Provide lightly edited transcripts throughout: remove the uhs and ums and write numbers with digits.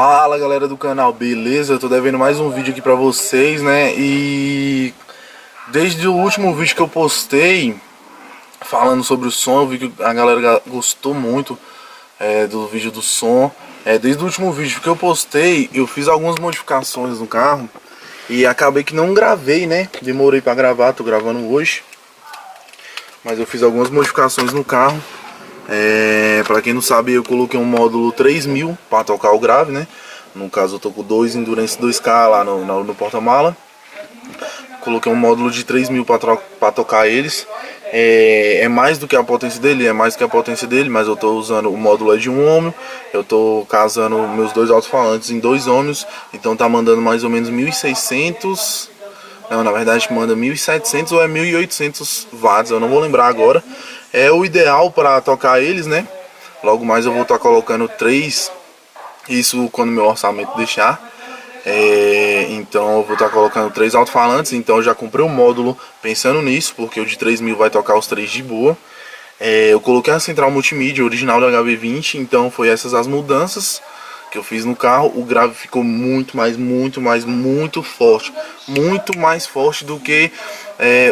Fala galera do canal, beleza? Eu tô devendo mais um vídeo aqui pra vocês, né? E desde o último vídeo que eu postei falando sobre o som, eu vi que a galera gostou muito do vídeo do som. Desde o último vídeo que eu postei, eu fiz algumas modificações no carro e acabei que não gravei, né? Demorei pra gravar, tô gravando hoje. Mas eu fiz algumas modificações no carro. Pra quem não sabe, eu coloquei um módulo 3000 para tocar o grave, né? No caso eu tô com dois Endurance 2K lá no porta-mala. Coloquei um módulo de 3000 para tocar eles. É mais do que a potência dele, mas eu tô usando o módulo de um ohmio. Eu tô casando meus dois alto-falantes em 2 ohmios, então tá mandando mais ou menos 1600. Não, na verdade manda 1700 ou 1800 watts, eu não vou lembrar agora. É o ideal para tocar eles, né? Logo mais eu vou estar colocando 3, isso quando meu orçamento deixar. Então eu vou estar colocando 3 alto-falantes, então eu já comprei o módulo pensando nisso, porque o de 3000 vai tocar os 3 de boa. Eu coloquei a central multimídia original do HB20, então foi essas as mudanças que eu fiz no carro. O grave ficou muito forte, muito mais forte do que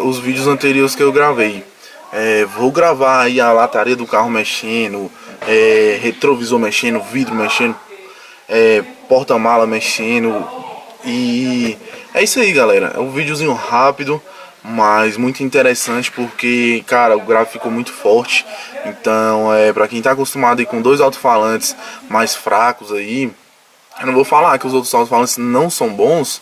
os vídeos anteriores que eu gravei. Vou gravar aí a lataria do carro mexendo, retrovisor mexendo, vidro mexendo, porta-mala mexendo. E é isso aí, galera. É um videozinho rápido, mas muito interessante, porque, cara, o grave ficou muito forte. Então, pra quem tá acostumado aí com dois alto-falantes mais fracos aí, eu não vou falar que os outros alto-falantes não são bons.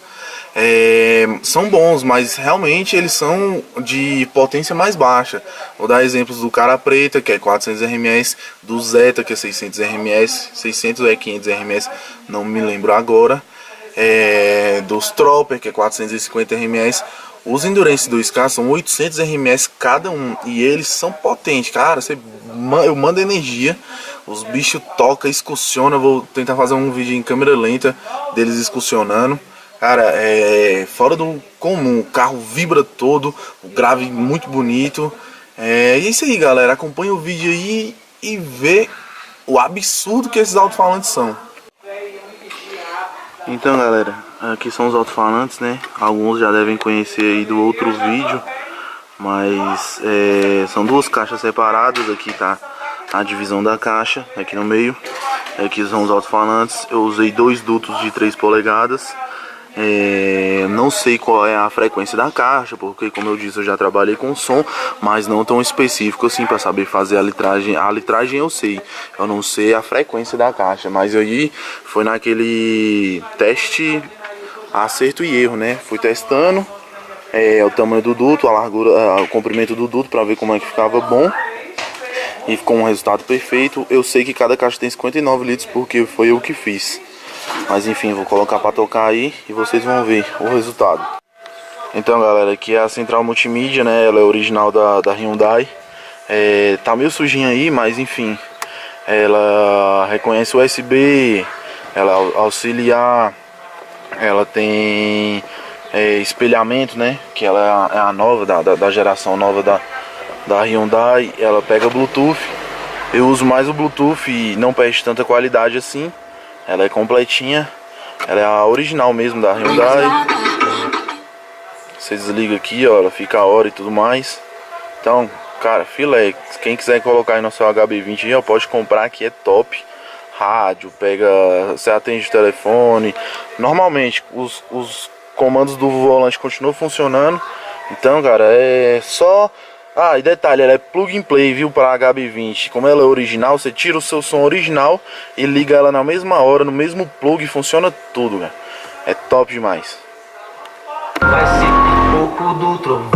São bons, mas realmente eles são de potência mais baixa. Vou dar exemplos do Cara Preta, que é 400 RMS, do Zeta, que é 600 RMS, 600 ou 500 RMS, não me lembro agora. Dos Tropper, que é 450 RMS. Os Endurance 2K são 800 RMS cada um, e eles são potentes, cara. Eu mando energia, os bichos tocam, excursiona. Vou tentar fazer um vídeo em câmera lenta deles excursionando. Cara, fora do comum, o carro vibra todo, o grave muito bonito. É isso aí, galera, acompanha o vídeo aí e vê o absurdo que esses alto-falantes são. Então, galera, aqui são os alto-falantes, né? Alguns já devem conhecer aí do outro vídeo, mas são duas caixas separadas. Aqui tá a divisão da caixa, aqui no meio. Aqui são os alto-falantes. Eu usei 2 dutos de 3 polegadas. Não sei qual é a frequência da caixa, porque, como eu disse, eu já trabalhei com som, mas não tão específico assim para saber fazer a litragem. A litragem eu sei, eu não sei a frequência da caixa, mas aí foi naquele teste, acerto e erro, né? Fui testando o tamanho do duto, a largura, o comprimento do duto, para ver como é que ficava bom, e ficou um resultado perfeito. Eu sei que cada caixa tem 59 litros porque foi eu que fiz. Mas enfim, vou colocar para tocar aí e vocês vão ver o resultado. Então, galera, aqui é a central multimídia, né? Ela é original da Hyundai. Tá meio sujinha aí, mas enfim, ela reconhece USB, ela auxiliar, ela tem espelhamento, né? Que ela é a nova, da geração nova da Hyundai. Ela pega Bluetooth. Eu uso mais o Bluetooth e não perde tanta qualidade assim. Ela é completinha, ela é a original mesmo da Hyundai. Você desliga aqui, ó, ela fica a hora e tudo mais. Então, cara, filé. Quem quiser colocar aí no seu HB20, ó, pode comprar, que é top. Rádio, você atende o telefone. Normalmente, os comandos do volante continuam funcionando. Então, cara, é só... e detalhe, ela é plug and play, viu, para HB20. Como ela é original, você tira o seu som original e liga ela na mesma hora, no mesmo plug, funciona tudo, cara. É top demais. Vai ser um pouco do trovão.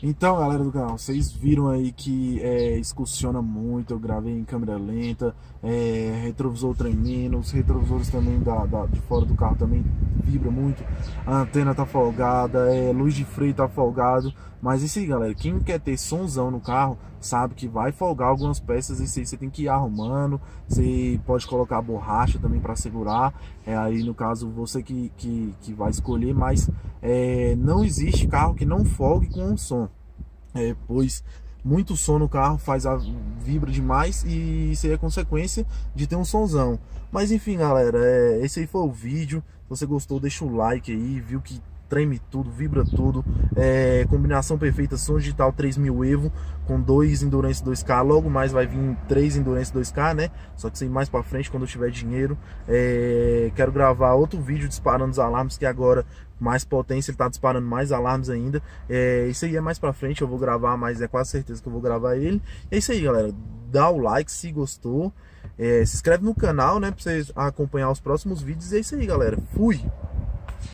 Então, galera do canal, vocês viram aí que excursiona muito. Eu gravei em câmera lenta, retrovisor tremendo, os retrovisores também de fora do carro também vibra muito, a antena tá folgada, luz de freio tá folgado. Mas isso aí, galera, quem quer ter sonzão no carro sabe que vai folgar algumas peças. Isso aí você tem que ir arrumando. Você pode colocar borracha também para segurar, aí no caso você que vai escolher. Mas não existe carro que não folgue com som, pois muito som no carro vibra demais, e isso aí é consequência de ter um sonzão. Mas enfim, galera, esse aí foi o vídeo. Se você gostou, deixa o like aí. Viu que treme tudo, vibra tudo, combinação perfeita, som digital 3000 Evo com 2 Endurance 2K. Logo mais vai vir 3 Endurance 2K, né? Só que isso aí mais pra frente, quando eu tiver dinheiro. Quero gravar outro vídeo disparando os alarmes, que agora mais potência, ele tá disparando mais alarmes ainda. Isso aí é mais pra frente, eu vou gravar, mas é quase certeza que eu vou gravar ele. É isso aí, galera, dá o like se gostou, se inscreve no canal, né, pra vocês acompanhar os próximos vídeos. É isso aí, galera, fui!